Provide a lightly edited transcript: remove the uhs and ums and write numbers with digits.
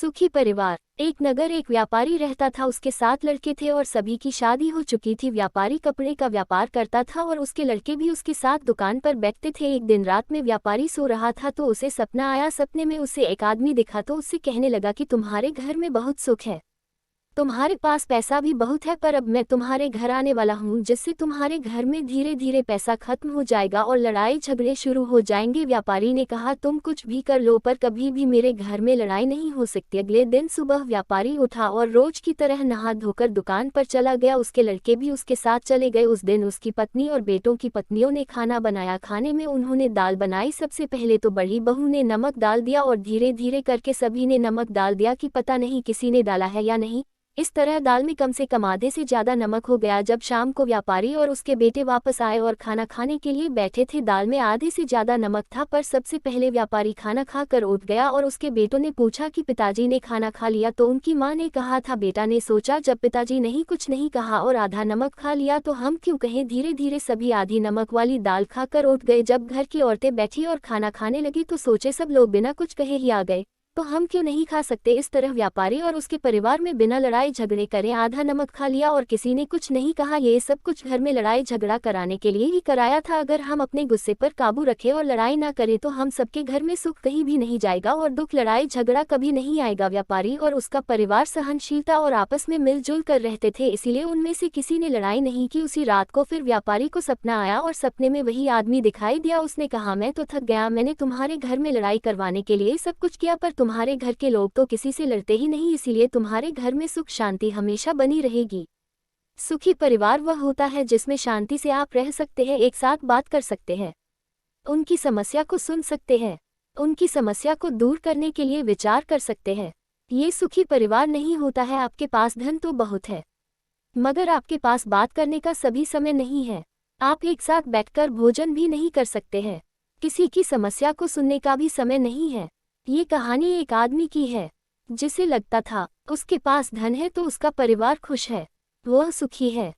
सुखी परिवार। एक नगर एक व्यापारी रहता था। उसके 7 लड़के थे और सभी की शादी हो चुकी थी। व्यापारी कपड़े का व्यापार करता था और उसके लड़के भी उसके साथ दुकान पर बैठते थे। एक दिन रात में व्यापारी सो रहा था तो उसे सपना आया। सपने में उसे एक आदमी दिखा तो उससे कहने लगा कि तुम्हारे घर में बहुत सुख है, तुम्हारे पास पैसा भी बहुत है, पर अब मैं तुम्हारे घर आने वाला हूँ जिससे तुम्हारे घर में धीरे धीरे पैसा खत्म हो जाएगा और लड़ाई झगड़े शुरू हो जाएंगे। व्यापारी ने कहा तुम कुछ भी कर लो पर कभी भी मेरे घर में लड़ाई नहीं हो सकती। अगले दिन सुबह व्यापारी उठा और रोज की तरह नहा धोकर दुकान पर चला गया। उसके लड़के भी उसके साथ चले गए। उस दिन उसकी पत्नी और बेटों की पत्नियों ने खाना बनाया। खाने में उन्होंने दाल बनाई। सबसे पहले तो बड़ी बहू ने नमक डाल दिया और धीरे धीरे करके सभी ने नमक डाल दिया कि पता नहीं किसी ने डाला है या नहीं। इस तरह दाल में कम से कम आधे से ज्यादा नमक हो गया। जब शाम को व्यापारी और उसके बेटे वापस आए और खाना खाने के लिए बैठे थे, दाल में आधे से ज्यादा नमक था। पर सबसे पहले व्यापारी खाना खाकर उठ गया और उसके बेटों ने पूछा कि पिताजी ने खाना खा लिया? तो उनकी मां ने कहा था। बेटा ने सोचा जब पिताजी नहीं कुछ नहीं कहा और आधा नमक खा लिया तो हम क्यों कहें। धीरे धीरे सभी आधी नमक वाली दाल खाकर उठ गए। जब घर की औरतें बैठी और खाना खाने लगी तो सोचे सब लोग बिना कुछ कहे ही आ गए, तो हम क्यों नहीं खा सकते। इस तरह व्यापारी और उसके परिवार में बिना लड़ाई झगड़े करे आधा नमक खा लिया और किसी ने कुछ नहीं कहा। ये सब कुछ घर में लड़ाई झगड़ा कराने के लिए ही कराया था। अगर हम अपने गुस्से पर काबू रखें और लड़ाई ना करें तो हम सबके घर में सुख कहीं भी नहीं जाएगा और दुख लड़ाई झगड़ा कभी नहीं आएगा। व्यापारी और उसका परिवार सहनशीलता और आपस में मिलजुल कर रहते थे, इसीलिए उनमें से किसी ने लड़ाई नहीं की। उसी रात को फिर व्यापारी को सपना आया और सपने में वही आदमी दिखाई दिया। उसने कहा मैं तो थक गया, मैंने तुम्हारे घर में लड़ाई करवाने के लिए सब कुछ किया पर तुम्हारे घर के लोग तो किसी से लड़ते ही नहीं, इसीलिए तुम्हारे घर में सुख शांति हमेशा बनी रहेगी। सुखी परिवार वह होता है जिसमें शांति से आप रह सकते हैं, एक साथ बात कर सकते हैं, उनकी समस्या को सुन सकते हैं, उनकी समस्या को दूर करने के लिए विचार कर सकते हैं। ये सुखी परिवार नहीं होता है। आपके पास धन तो बहुत है मगर आपके पास बात करने का सभी समय नहीं है। आप एक साथ बैठकर भोजन भी नहीं कर सकते हैं, किसी की समस्या को सुनने का भी समय नहीं है। ये कहानी एक आदमी की है जिसे लगता था उसके पास धन है तो उसका परिवार खुश है, वह सुखी है।